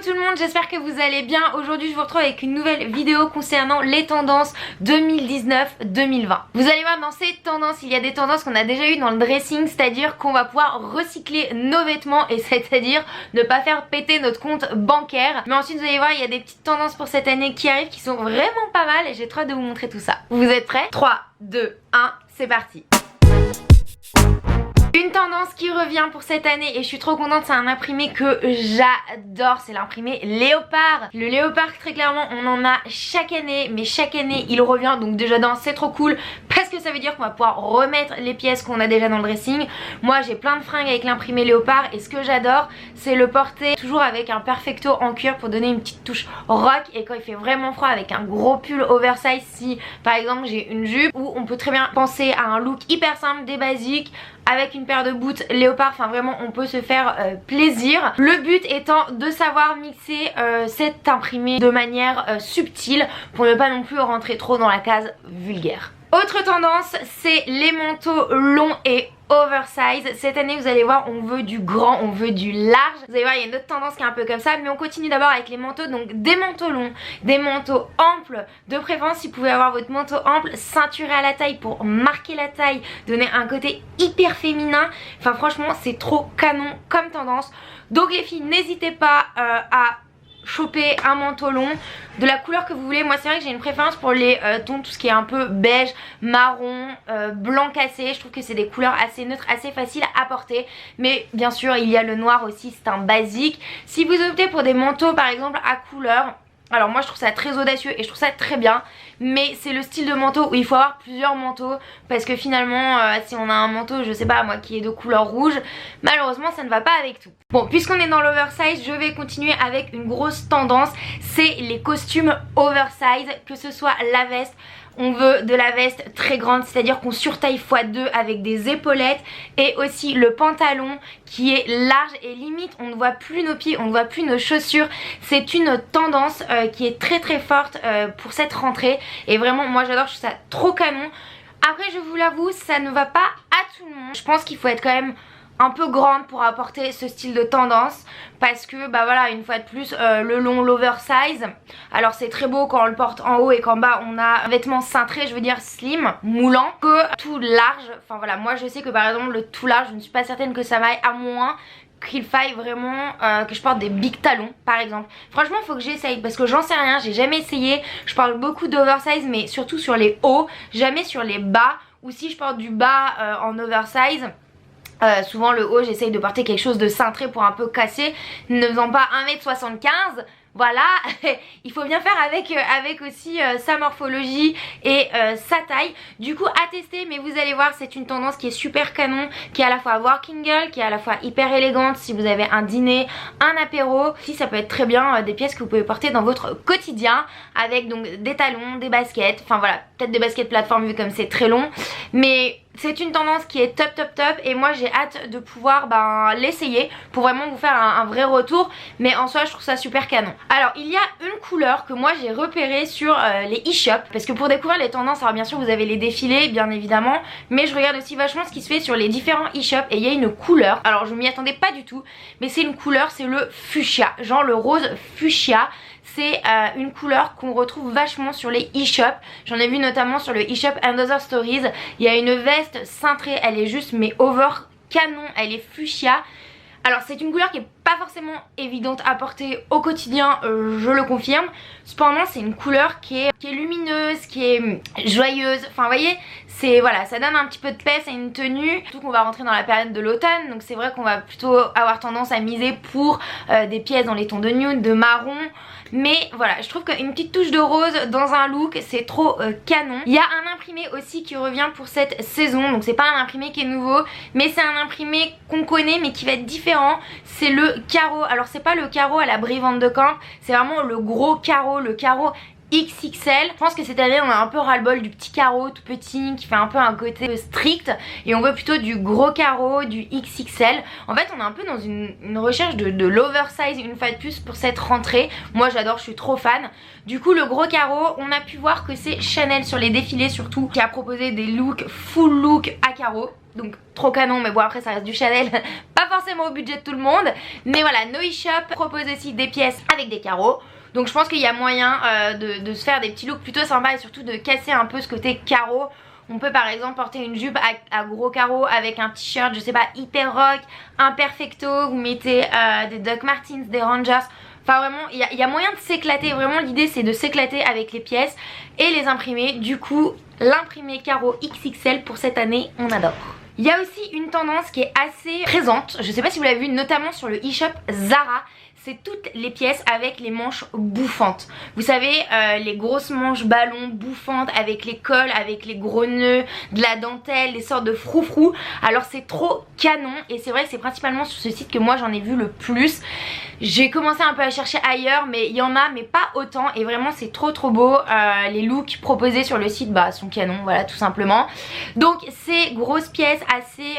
tout le monde, j'espère que vous allez bien. Aujourd'hui je vous retrouve avec une nouvelle vidéo concernant les tendances 2019-2020. Vous allez voir, dans ces tendances, il y a des tendances qu'on a déjà eues dans le dressing, c'est-à-dire qu'on va pouvoir recycler nos vêtements et c'est-à-dire ne pas faire péter notre compte bancaire. Mais ensuite vous allez voir, il y a des petites tendances pour cette année qui arrivent qui sont vraiment pas mal et j'ai trop hâte de vous montrer tout ça. Vous êtes prêts? 3, 2, 1, c'est parti. Une tendance qui revient pour cette année et je suis trop contente, c'est un imprimé que j'adore, c'est l'imprimé léopard. Le léopard, très clairement on en a chaque année, mais chaque année il revient, donc déjà c'est trop cool parce que ça veut dire qu'on va pouvoir remettre les pièces qu'on a déjà dans le dressing. Moi j'ai plein de fringues avec l'imprimé léopard et ce que j'adore c'est le porter toujours avec un perfecto en cuir pour donner une petite touche rock, et quand il fait vraiment froid avec un gros pull oversize, si par exemple j'ai une jupe, ou on peut très bien penser à un look hyper simple, des basiques avec une paire de boots léopard, enfin vraiment on peut se faire plaisir. Le but étant de savoir mixer cet imprimé de manière subtile pour ne pas non plus rentrer trop dans la case vulgaire. Autre tendance, c'est les manteaux longs et oversize. Cette année vous allez voir, on veut du grand, on veut du large. Vous allez voir, il y a une autre tendance qui est un peu comme ça, mais on continue d'abord avec les manteaux. Donc des manteaux longs, des manteaux amples, de préférence si vous pouvez avoir votre manteau ample ceinturé à la taille pour marquer la taille, donner un côté hyper féminin. Enfin franchement c'est trop canon comme tendance. Donc les filles, n'hésitez pas à choper un manteau long de la couleur que vous voulez. Moi c'est vrai que j'ai une préférence pour les tons, tout ce qui est un peu beige, marron, blanc cassé. Je trouve que c'est des couleurs assez neutres, assez faciles à porter. Mais bien sûr il y a le noir aussi, c'est un basique. Si vous optez pour des manteaux par exemple à couleur, alors moi je trouve ça très audacieux et je trouve ça très bien, mais c'est le style de manteau où il faut avoir plusieurs manteaux, parce que finalement si on a un manteau, je sais pas moi, qui est de couleur rouge, malheureusement ça ne va pas avec tout. Bon, puisqu'on est dans l'oversize, je vais continuer avec une grosse tendance, c'est les costumes oversize, que ce soit la veste. On veut de la veste très grande, c'est-à-dire qu'on surtaille x2 avec des épaulettes, et aussi le pantalon qui est large et limite on ne voit plus nos pieds, on ne voit plus nos chaussures. C'est une tendance qui est très très forte pour cette rentrée et vraiment moi j'adore, je trouve ça trop canon. Après je vous l'avoue, ça ne va pas à tout le monde. Je pense qu'il faut être quand même un peu grande pour apporter ce style de tendance, parce que bah voilà, une fois de plus le long, l'oversize, alors c'est très beau quand on le porte en haut et qu'en bas on a un vêtement cintré, je veux dire slim, moulant, que tout large. Enfin voilà, moi je sais que par exemple le tout large, je ne suis pas certaine que ça m'aille, à moins qu'il faille vraiment que je porte des big talons par exemple. Franchement faut que j'essaye parce que j'en sais rien, j'ai jamais essayé. Je parle beaucoup d'oversize mais surtout sur les hauts, jamais sur les bas, ou si je porte du bas en oversize, souvent le haut j'essaye de porter quelque chose de cintré pour un peu casser, ne faisant pas 1m75. Voilà, il faut bien faire avec aussi sa morphologie et sa taille. Du coup à tester, mais vous allez voir c'est une tendance qui est super canon, qui est à la fois working girl, qui est à la fois hyper élégante si vous avez un dîner, un apéro. Si ça peut être très bien des pièces que vous pouvez porter dans votre quotidien, avec donc des talons, des baskets, enfin voilà, peut-être des baskets plateforme vu comme c'est très long. Mais c'est une tendance qui est top top top et moi j'ai hâte de pouvoir l'essayer pour vraiment vous faire un vrai retour, mais en soi je trouve ça super canon. Alors il y a une couleur que moi j'ai repérée sur les e-shops, parce que pour découvrir les tendances, alors bien sûr vous avez les défilés bien évidemment, mais je regarde aussi vachement ce qui se fait sur les différents e-shops, et il y a une couleur, alors je m'y attendais pas du tout, mais c'est une couleur, c'est le fuchsia, genre le rose fuchsia. C'est une couleur qu'on retrouve vachement sur les e-shops. J'en ai vu notamment sur le e-shop And Other Stories. Il y a une veste cintrée, elle est juste mais over canon, elle est fuchsia. Alors c'est une couleur qui est pas forcément évidente à porter au quotidien, je le confirme. Cependant c'est une couleur qui est lumineuse, qui est joyeuse. Enfin vous voyez, c'est voilà, ça donne un petit peu de pèse à une tenue. Surtout qu'on va rentrer dans la période de l'automne, donc c'est vrai qu'on va plutôt avoir tendance à miser pour des pièces dans les tons de nude, de marron. Mais voilà, je trouve qu'une petite touche de rose dans un look c'est trop canon. Il y a un imprimé aussi qui revient pour cette saison, donc c'est pas un imprimé qui est nouveau, mais c'est un imprimé qu'on connaît mais qui va être différent. C'est le carreau, alors c'est pas le carreau à la Brie Van de Camp, c'est vraiment le gros carreau, le carreau XXL. Je pense que cette année on a un peu ras-le-bol du petit carreau tout petit qui fait un peu un côté strict, et on veut plutôt du gros carreau, du XXL. En fait on est un peu dans une recherche de l'oversize une fois de plus pour cette rentrée. Moi j'adore, je suis trop fan. Du coup le gros carreau, on a pu voir que c'est Chanel sur les défilés surtout qui a proposé des looks full look à carreaux. donc trop canon, mais bon après ça reste du Chanel, pas forcément au budget de tout le monde. Mais voilà, No eShop propose aussi des pièces avec des carreaux. Donc je pense qu'il y a moyen de se faire des petits looks plutôt sympas et surtout de casser un peu ce côté carreau. On peut par exemple porter une jupe à gros carreaux avec un t-shirt, je sais pas, hyper rock, un perfecto, vous mettez des Doc Martens, des Rangers. Enfin vraiment, il y a moyen de s'éclater. Vraiment l'idée c'est de s'éclater avec les pièces et les imprimer. Du coup, l'imprimé carreau XXL pour cette année, on adore. Il y a aussi une tendance qui est assez présente, je sais pas si vous l'avez vu, notamment sur le e-shop Zara. C'est toutes les pièces avec les manches bouffantes. Vous savez, les grosses manches ballons bouffantes avec les cols, avec les gros nœuds, de la dentelle, des sortes de froufrous. Alors c'est trop canon et c'est vrai que c'est principalement sur ce site que moi j'en ai vu le plus. J'ai commencé un peu à chercher ailleurs, mais il y en a, mais pas autant. Et vraiment c'est trop beau. Les looks proposés sur le site sont canons, voilà, tout simplement. Donc ces grosses pièces assez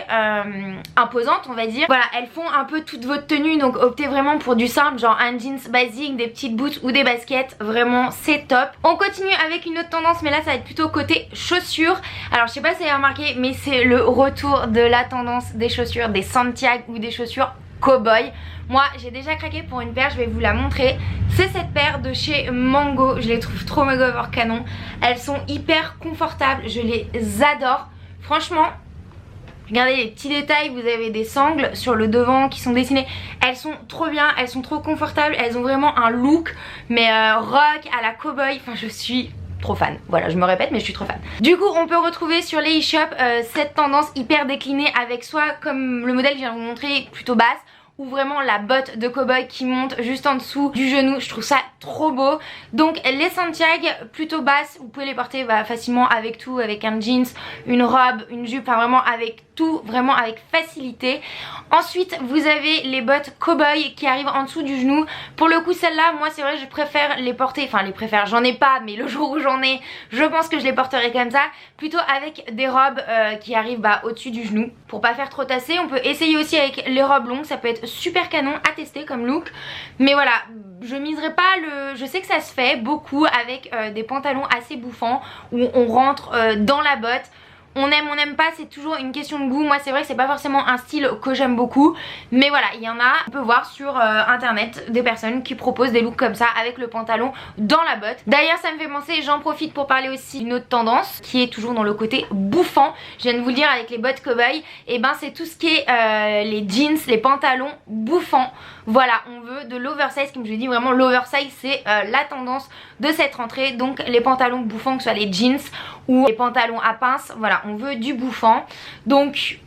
imposantes, on va dire. Voilà, elles font un peu toute votre tenue, donc optez vraiment pour du simple, genre un jeans basique, des petites boots ou des baskets. Vraiment c'est top. On continue avec une autre tendance, mais là ça va être plutôt côté chaussures. Alors je sais pas si vous avez remarqué, mais c'est le retour de la tendance des chaussures, des Santiago ou des chaussures cowboy. Moi j'ai déjà craqué pour une paire, je vais vous la montrer. C'est cette paire de chez Mango, je les trouve trop méga over canon. Elles sont hyper confortables, je les adore. Franchement, regardez les petits détails, vous avez des sangles sur le devant qui sont dessinées. Elles sont trop bien, elles sont trop confortables, elles ont vraiment un look mais rock à la cowboy. Enfin je suis trop fan, voilà je me répète mais je suis trop fan. Du coup on peut retrouver sur les e-shops cette tendance hyper déclinée avec soit comme le modèle que je viens de vous montrer plutôt basse, ou vraiment la botte de cowboy qui monte juste en dessous du genou. Je trouve ça trop beau. Donc les Santiago plutôt basses, vous pouvez les porter facilement avec tout, avec un jeans, une robe, une jupe, enfin vraiment avec tout, vraiment avec facilité. Ensuite vous avez les bottes cowboy qui arrivent en dessous du genou. Pour le coup celles-là, moi c'est vrai je préfère les porter, enfin les préfère, j'en ai pas, mais le jour où j'en ai, je pense que je les porterai comme ça, plutôt avec des robes qui arrivent au-dessus du genou pour pas faire trop tasser. On peut essayer aussi avec les robes longues, ça peut être super canon à tester comme look. Mais voilà, je miserai pas je sais que ça se fait beaucoup avec des pantalons assez bouffants où on rentre dans la botte. On n'aime pas, c'est toujours une question de goût. Moi c'est vrai que c'est pas forcément un style que j'aime beaucoup, mais voilà, il y en a, on peut voir sur internet des personnes qui proposent des looks comme ça avec le pantalon dans la botte. D'ailleurs ça me fait penser, j'en profite pour parler aussi d'une autre tendance qui est toujours dans le côté bouffant. Je viens de vous le dire avec les bottes cowboy, et ben c'est tout ce qui est les jeans, les pantalons bouffants. Voilà, on veut de l'oversize, comme je vous dis, vraiment l'oversize c'est la tendance de cette rentrée. Donc les pantalons bouffants, que ce soit les jeans ou les pantalons à pince, voilà, on veut du bouffant. Donc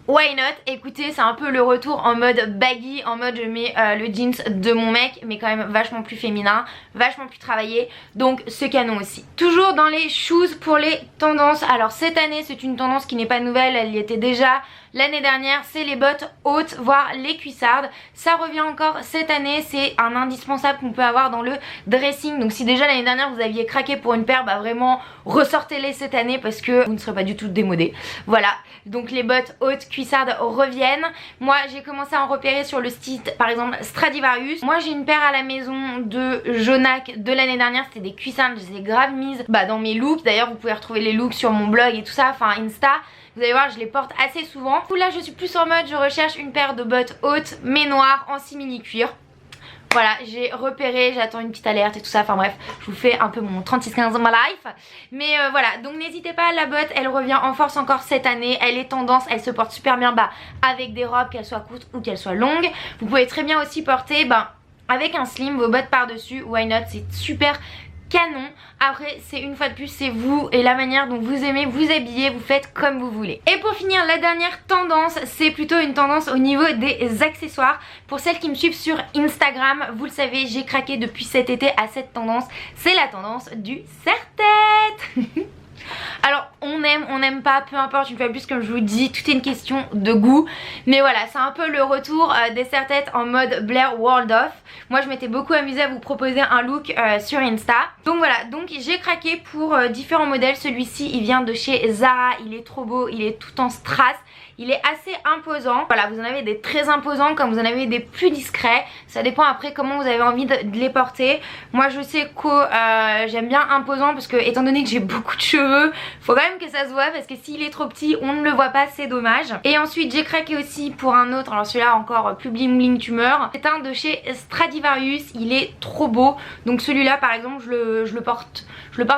why not? Écoutez, c'est un peu le retour en mode baggy, en mode je mets le jeans de mon mec, mais quand même vachement plus féminin, vachement plus travaillé, donc c'est canon aussi. Toujours dans les shoes pour les tendances. Alors cette année c'est une tendance qui n'est pas nouvelle, elle y était déjà l'année dernière, c'est les bottes hautes, voire les cuissardes. Ça revient encore cette année, c'est un indispensable qu'on peut avoir dans le dressing. Donc si déjà l'année dernière vous aviez craqué pour une paire, vraiment ressortez-les cette année parce que vous ne serez pas du tout démodés. Voilà, donc les bottes hautes cuissardes reviennent. Moi j'ai commencé à en repérer sur le site par exemple Stradivarius. Moi j'ai une paire à la maison de Jonac de l'année dernière, c'était des cuissardes, je les ai grave mises dans mes looks. D'ailleurs vous pouvez retrouver les looks sur mon blog et tout ça, enfin Insta. Vous allez voir, je les porte assez souvent. Du coup là je suis plus en mode, je recherche une paire de bottes hautes mais noires en simili cuir. Voilà, j'ai repéré, j'attends une petite alerte et tout ça, enfin bref, je vous fais un peu mon 36-15 my life. Mais voilà, donc n'hésitez pas, la botte elle revient en force encore cette année, elle est tendance, elle se porte super bien avec des robes, qu'elles soient courtes ou qu'elles soient longues. Vous pouvez très bien aussi porter avec un slim vos bottes par dessus, why not, c'est super canon. Après c'est une fois de plus, c'est vous et la manière dont vous aimez vous habiller, vous faites comme vous voulez. Et pour finir, la dernière tendance, c'est plutôt une tendance au niveau des accessoires. Pour celles qui me suivent sur Instagram, vous le savez, j'ai craqué depuis cet été à cette tendance. C'est la tendance du serre-tête. Alors on aime, on n'aime pas, peu importe, une fois de plus comme je vous dis, tout est une question de goût. Mais voilà, c'est un peu le retour des serre-têtes en mode Blair Waldorf. Moi je m'étais beaucoup amusée à vous proposer un look sur Insta. Donc voilà, donc j'ai craqué pour différents modèles. Celui-ci il vient de chez Zara, il est trop beau, il est tout en strass. il est assez imposant. Voilà, vous en avez des très imposants comme vous en avez des plus discrets. Ça dépend après comment vous avez envie de les porter. Moi je sais que j'aime bien imposant parce que étant donné que j'ai beaucoup de cheveux, faut quand même que ça se voit parce que s'il est trop petit on ne le voit pas, c'est dommage. Et ensuite j'ai craqué aussi pour un autre, alors celui-là encore plus bling bling tumeur. C'est un de chez Stradivarius, il est trop beau. Donc celui-là par exemple je le porte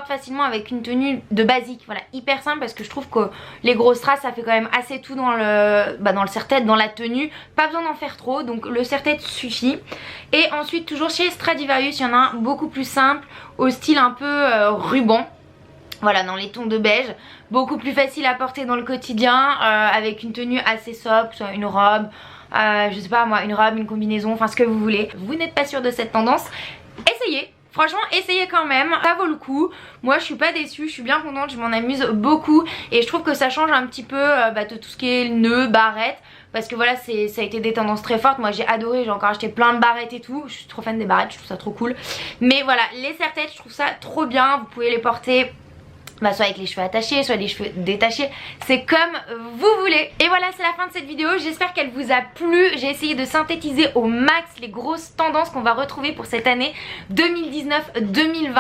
facilement avec une tenue de basique, voilà, hyper simple parce que je trouve que les gros strass ça fait quand même assez tout dans le serre-tête, dans la tenue, pas besoin d'en faire trop, donc le serre-tête suffit. Et ensuite toujours chez Stradivarius il y en a un beaucoup plus simple au style un peu ruban. Voilà, dans les tons de beige, beaucoup plus facile à porter dans le quotidien avec une tenue assez sobre, soit une robe, je sais pas moi, une robe, une combinaison, enfin ce que vous voulez. Vous n'êtes pas sûr de cette tendance, essayez. Franchement essayez quand même, ça vaut le coup. Moi je suis pas déçue, je suis bien contente, je m'en amuse beaucoup. Et je trouve que ça change un petit peu de tout ce qui est nœud, barrette. Parce que voilà, ça a été des tendances très fortes. Moi j'ai adoré, j'ai encore acheté plein de barrettes et tout. Je suis trop fan des barrettes, je trouve ça trop cool. Mais voilà, les serre-têtes je trouve ça trop bien. Vous pouvez les porter soit avec les cheveux attachés, soit les cheveux détachés, c'est comme vous voulez. Et voilà, c'est la fin de cette vidéo, j'espère qu'elle vous a plu. J'ai essayé de synthétiser au max les grosses tendances qu'on va retrouver pour cette année 2019-2020.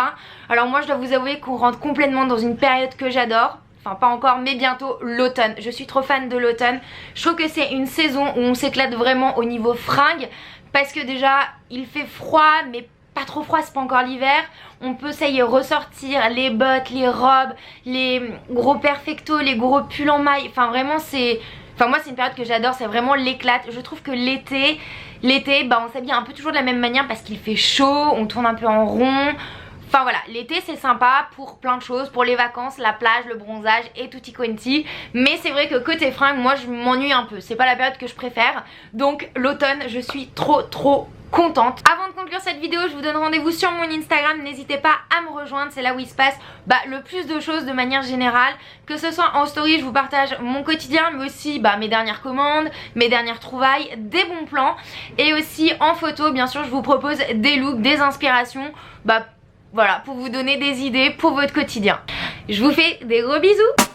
Alors moi je dois vous avouer qu'on rentre complètement dans une période que j'adore. Enfin pas encore mais bientôt, l'automne. Je suis trop fan de l'automne. Je trouve que c'est une saison où on s'éclate vraiment au niveau fringues. Parce que déjà il fait froid mais pas trop froid, c'est pas encore l'hiver. On peut ça y est ressortir les bottes, les robes, les gros perfectos, les gros pulls en maille. Enfin vraiment c'est... Enfin moi c'est une période que j'adore, c'est vraiment l'éclate. Je trouve que l'été on s'habille un peu toujours de la même manière parce qu'il fait chaud, on tourne un peu en rond. Enfin voilà, l'été c'est sympa pour plein de choses, pour les vacances, la plage, le bronzage et tutti quanti. Mais c'est vrai que côté fringues, moi je m'ennuie un peu, c'est pas la période que je préfère. Donc l'automne, je suis trop contente. Avant de conclure cette vidéo, je vous donne rendez-vous sur mon Instagram, n'hésitez pas à me rejoindre, c'est là où il se passe le plus de choses de manière générale. Que ce soit en story, je vous partage mon quotidien, mais aussi mes dernières commandes, mes dernières trouvailles, des bons plans. Et aussi en photo, bien sûr, je vous propose des looks, des inspirations, voilà, pour vous donner des idées pour votre quotidien. Je vous fais des gros bisous.